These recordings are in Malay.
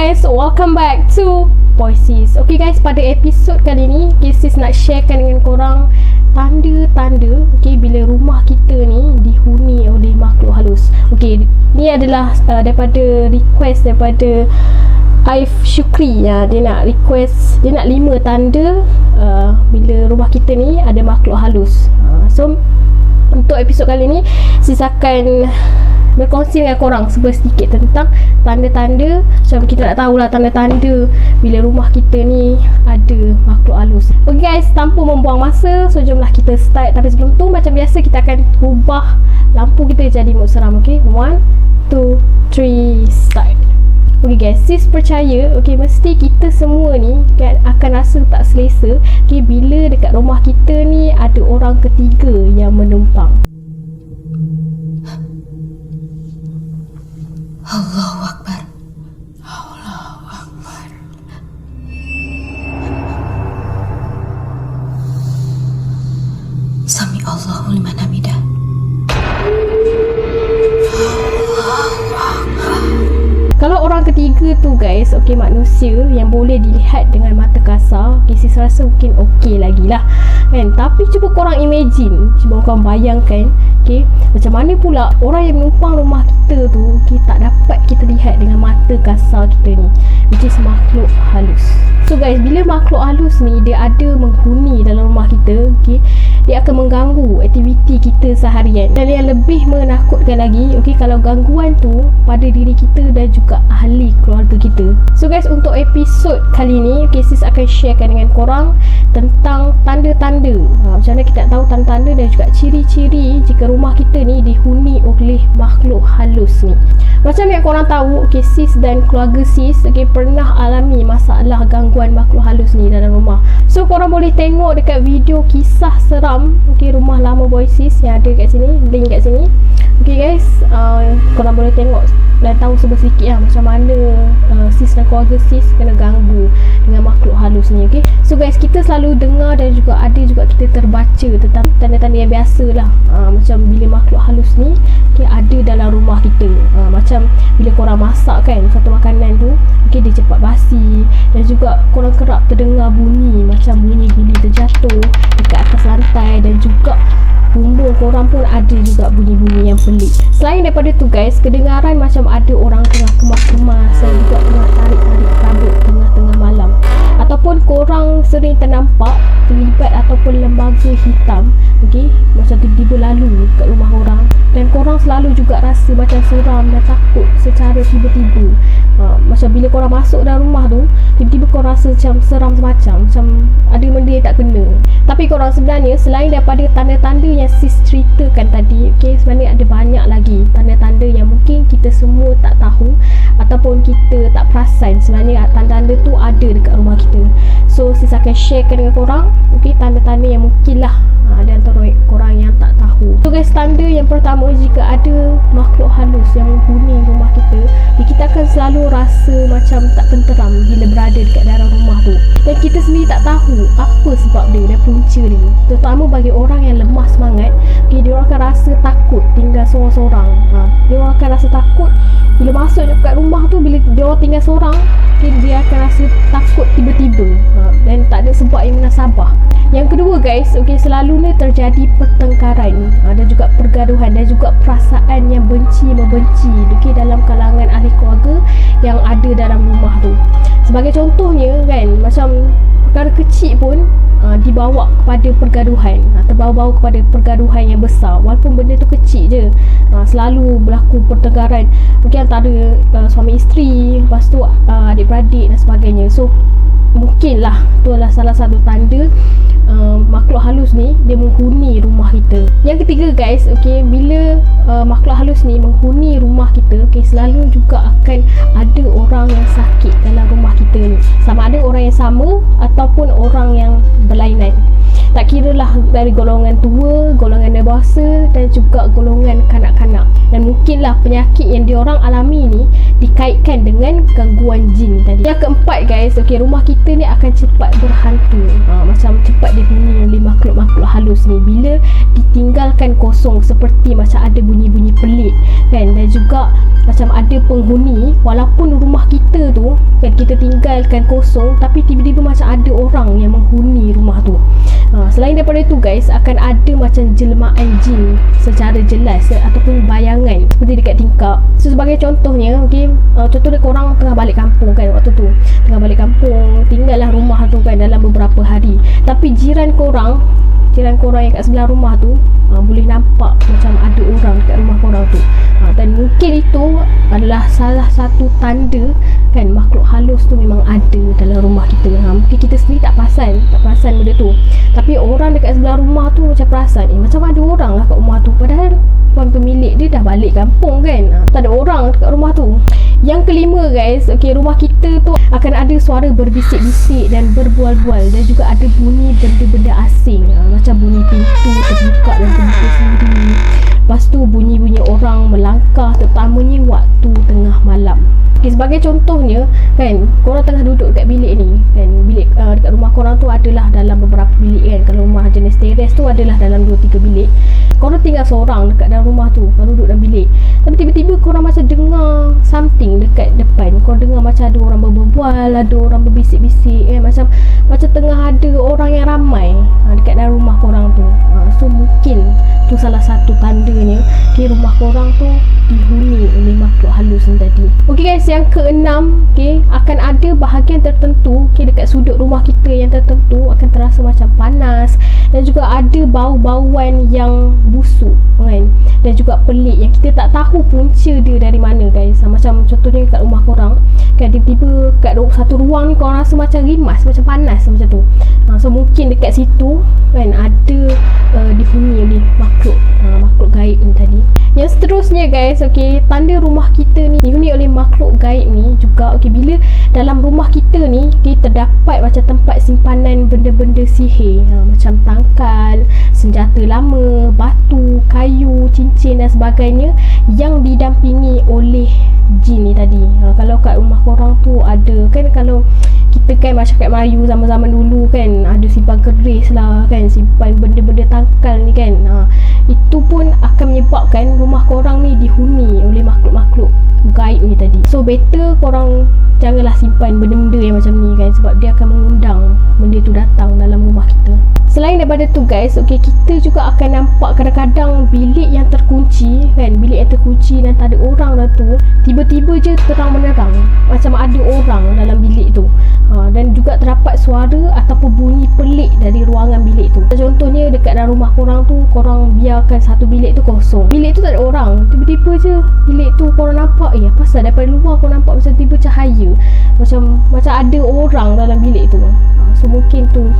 guys, welcome back to Voices. Okay guys, pada episod kali ni sis nak sharekan dengan korang tanda-tanda bila rumah kita ni dihuni oleh makhluk halus. Ni adalah daripada request daripada Aif Syukri. Dia nak request, dia nak 5 tanda bila rumah kita ni ada makhluk halus. So untuk episod kali ni sis akan berkongsi dengan korang sedikit tentang tanda-tanda, macam kita nak tahulah tanda-tanda bila rumah kita ni ada makhluk halus. Okay guys, tanpa membuang masa, so jomlah kita start. Tapi sebelum tu, macam biasa kita akan ubah lampu kita jadi mode seram. 1, 2, 3, start. Okay guys, sis percaya mesti kita semua ni kan akan rasa tak selesa bila dekat rumah kita ni ada orang ketiga yang menumpang. Allahu Akbar. Allahu Akbar. Sami Allahu liman hamidah. Kalau orang ketiga tu guys, manusia yang boleh dilihat dengan mata kasar, sis rasa mungkin lagi lah kan. Tapi cuba korang imagine, cuba korang bayangkan macam mana pula orang yang menumpang rumah kita tu tak dapat kita lihat dengan mata kasar kita ni, which is makhluk halus. So guys, bila makhluk halus ni dia ada menghuni dalam rumah kita, dia akan mengganggu aktiviti kita seharian. Dan yang lebih menakutkan lagi, kalau gangguan tu pada diri kita dan juga ahli keluarga kita. So guys, untuk episod kali ni sis akan sharekan dengan korang tentang tanda-tanda, macam mana kita nak tahu tanda-tanda dan juga ciri-ciri jika rumah kita ni dihuni oleh makhluk halus ni. Macam yang korang tahu, sis dan keluarga sis pernah alami masalah gangguan makhluk halus ni dalam rumah. So korang boleh tengok dekat video kisah seram rumah lama Voices yang ada kat sini, link kat sini. Guys, korang boleh tengok dan tahu sedikit lah macam mana sis dan keluarga sis kena ganggu dengan makhluk halus ni. So guys, kita selalu dengar dan juga ada juga kita terbaca tentang tanda-tanda yang biasa lah, macam bila makhluk halus ni ada dalam rumah kita. Macam bila korang masak kan satu makanan tu, dia cepat basi, dan juga korang kerap terdengar bunyi macam bunyi gili terjatuh dekat atas lantai, dan juga bumbu korang pun ada juga bunyi-bunyi yang pelik. Selain daripada tu guys, kedengaran macam ada orang tengah kemas-kemas dan juga tengah tarik-tarik rambut tengah-tengah malam. Ataupun korang sering ternampak terlibat ataupun lembaga hitam macam tiba-tiba lalu kat rumah orang, dan korang selalu juga rasa macam seram dan takut secara tiba-tiba. Macam bila korang masuk dalam rumah tu, tiba-tiba korang rasa macam seram semacam ada benda yang tak kena. Tapi korang sebenarnya, selain daripada tanda-tanda yang sis ceritakan tadi, sebenarnya ada banyak lagi tanda-tanda yang mungkin kita semua tak tahu ataupun kita tak perasan sebenarnya tanda-tanda tu ada dekat rumah kita. So sis akan sharekan dengan korang tanda-tanda yang mungkin lah ada antara korang yang tak tahu. So guys, tanda yang pertama, jika ada makhluk halus yang menghuni rumah kita, kita akan selalu rasa macam tak tenteram bila berada dekat dalam rumah tu, dan kita sendiri tak tahu apa sebab dia dan punca dia. Terutama bagi orang yang lemah semangat, dia orang akan rasa takut tinggal seorang-seorang. Dia orang akan rasa takut bila masuk dekat rumah tu, bila dia orang tinggal seorang, dia akan rasa takut tiba-tiba dan tak ada sebab yang munasabah. Yang kedua guys, selalunya terjadi pertengkaran dan juga pergaduhan dan juga perasaan yang benci-membenci dalam kalangan ahli keluarga yang ada dalam rumah tu. Sebagai contohnya kan, macam perkara kecil pun dibawa kepada pergaduhan, terbawa-bawa kepada pergaduhan yang besar, walaupun benda tu kecil je. Selalu berlaku pertengkaran mungkin antara suami isteri, lepas tu adik-beradik dan sebagainya. So mungkinlah tu adalah salah satu tanda makhluk halus ni dia menghuni rumah kita. Yang ketiga guys, bila makhluk halus ni menghuni rumah kita, selalu juga akan ada orang yang sakit dalam rumah kita ni, sama ada orang yang sama ataupun orang yang berlainan. Tak kira lah dari golongan tua, golongan dewasa dan juga golongan kanak-kanak. Dan mungkinlah penyakit yang diorang alami ni dikaitkan dengan gangguan jin tadi. Yang keempat guys, rumah kita ni akan cepat berhantu, macam cepat dihuni oleh makhluk-makhluk makhluk halus ni bila ditinggalkan kosong, seperti macam ada bunyi-bunyi pelik kan, dan juga macam ada penghuni, walaupun rumah kita tu kan kita tinggalkan kosong, tapi tiba-tiba macam ada orang yang menghuni rumah tu. Selain daripada itu guys, akan ada macam jelmaan jin secara jelas ataupun bayangan seperti dekat tingkap. So sebagai contohnya, contoh dia korang tengah balik kampung kan, waktu tu tengah balik kampung, tinggallah rumah tu kan dalam beberapa hari, tapi jiran korang yang kat sebelah rumah tu boleh nampak macam ada orang dekat rumah korang tu, dan mungkin itu adalah salah satu tanda kan makhluk halus tu memang ada dalam rumah kita. Mungkin kita sendiri tak perasan benda tu, tapi orang dekat sebelah rumah tu macam perasan, macam ada orang lah kat rumah tu, padahal tuan pemilik dia dah balik kampung kan, tak ada orang dekat rumah tu. Yang kelima guys, rumah kita tu akan ada suara berbisik-bisik dan berbual-bual, dan juga ada bunyi benda-benda asing, macam bunyi pintu terbuka dan terbuka sendiri. Lepas tu bunyi-bunyi orang melangkah, terutamanya waktu tengah malam. Sebagai contohnya kan, korang tengah duduk dekat bilik ni kan, bilik dekat rumah korang tu adalah dalam beberapa bilik kan. Kalau rumah jenis teres tu adalah dalam 2-3 bilik. Korang tinggal seorang dekat dalam rumah tu, korang duduk dalam bilik, tapi tiba-tiba korang macam dengar something dekat depan. Korang dengar macam ada orang berbual, ada orang berbisik-bisik macam tengah ada orang yang ramai dekat dalam rumah korang tu. So mungkin tu salah satu tandanya rumah korang tu dihuni oleh makhluk halus ni tadi. Guys, yang keenam, akan ada bahagian tertentu dekat sudut rumah kita yang tertentu akan terasa macam panas, dan juga ada bau-bauan yang busuk kan, dan juga pelik yang kita tak tahu punca dia dari mana guys. Macam contohnya kat rumah korang kan, tiba-tiba kat satu ruang ni korang rasa macam rimas, macam panas macam tu. So mungkin dekat situ kan ada dihuni oleh makhluk gaib ni tadi. Yang seterusnya guys, tanda rumah kita ni dihuni oleh makhluk gaib ni juga bila dalam rumah kita ni terdapat macam tempat simpanan benda-benda sihir, macam tangkal, senjata lama, batu, kayu, cincin dan sebagainya, yang didampingi oleh jin ni tadi. Kalau kat rumah korang tu ada kan, kalau kita kan masyarakat Melayu zaman-zaman dulu kan, ada simpan keris lah kan, simpan benda-benda tangkal ni kan, itu pun akan menyebabkan rumah korang ni dihuni oleh makhluk-makhluk gaib ni tadi. So better korang janganlah simpan benda-benda yang macam ni kan, sebab dia akan mengundang benda tu datang dalam rumah kita. Selain daripada tu guys, kita juga akan nampak kadang-kadang bilik yang terkunci kan, bilik yang terkunci dan tak ada orang dah tu, tiba-tiba je terang menerang macam ada orang dalam bilik tu. Dan juga terdapat suara ataupun bunyi pelik dari ruangan bilik tu. Contohnya dekat dalam rumah korang tu, korang biarkan satu bilik tu kosong, bilik tu tak ada orang, tiba-tiba je bilik tu korang nampak, pasal daripada luar korang nampak macam tiba cahaya, macam ada orang dalam bilik tu. So mungkin tu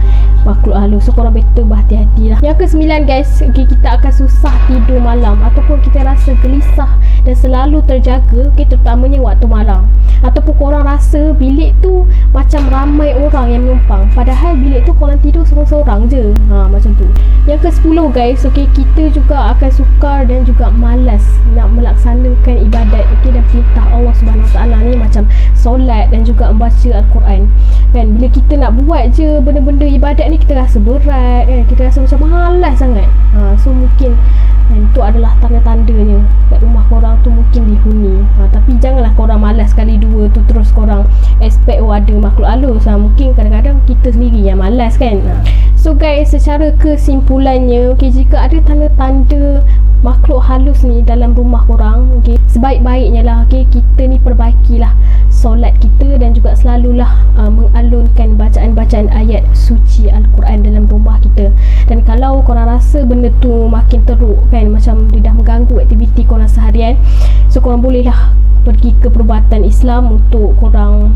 makhluk halus. So korang better berhati-hati lah. Yang ke-9 guys, kita akan susah tidur malam, ataupun kita rasa gelisah dan selalu terjaga, terutamanya waktu malam. Ataupun korang rasa bilik tu macam ramai orang yang menumpang, padahal bilik tu korang tidur seorang-seorang je. Macam tu. Yang ke-10 guys, kita juga akan sukar dan juga malas nak melaksanakan ibadat dan perintah Allah SWT ni, macam solat dan juga membaca Al-Quran kan. Bila kita nak buat je benda-benda ibadat ni, kita rasa berat kan, kita rasa macam malas sangat. So mungkin itu adalah tanda-tandanya kat rumah korang tu mungkin dihuni. Tapi janganlah korang malas kali dua tu terus korang expect ada makhluk halus. Mungkin kadang-kadang kita sendiri yang malas kan. So guys, secara kesimpulannya, jika ada tanda-tanda makhluk halus ni dalam rumah korang, sebaik-baiknya lah kita ni perbaikilah solat kita, dan juga selalulah mengalunkan bacaan-bacaan ayat suci Al-Quran dalam rumah kita. Dan kalau korang rasa benda tu makin teruk kan, macam dia dah mengganggu aktiviti korang seharian, so korang bolehlah pergi ke perubatan Islam untuk korang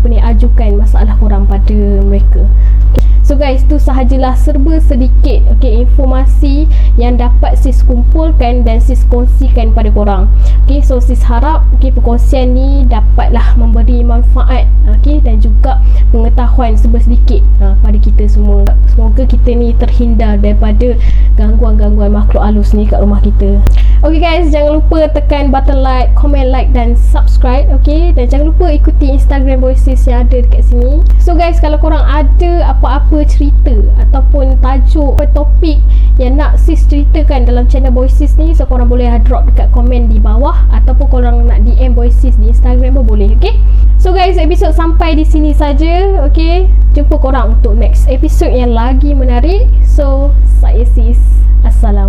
ajukan masalah korang pada mereka. So guys, tu sahajalah serba sedikit informasi yang dapat sis kumpulkan dan sis kongsikan pada korang. So sis harap perkongsian ni dapatlah memberi manfaat dan juga pengetahuan serba sedikit pada kita semua. Semoga kita ni terhindar daripada gangguan-gangguan makhluk halus ni kat rumah kita. Okay guys, jangan lupa tekan button like, comment, like dan subscribe. Okay, dan jangan lupa ikuti Instagram Voices yang ada dekat sini. So guys, kalau korang ada apa-apa cerita ataupun tajuk atau topik yang nak sis ceritakan dalam channel Voices ni, so korang boleh drop dekat komen di bawah, ataupun korang nak DM Voices di Instagram pun boleh. Okay, so guys, episod sampai di sini saja. Okay, jumpa korang untuk next episod yang lagi menarik. So saya sis, assalamualaikum.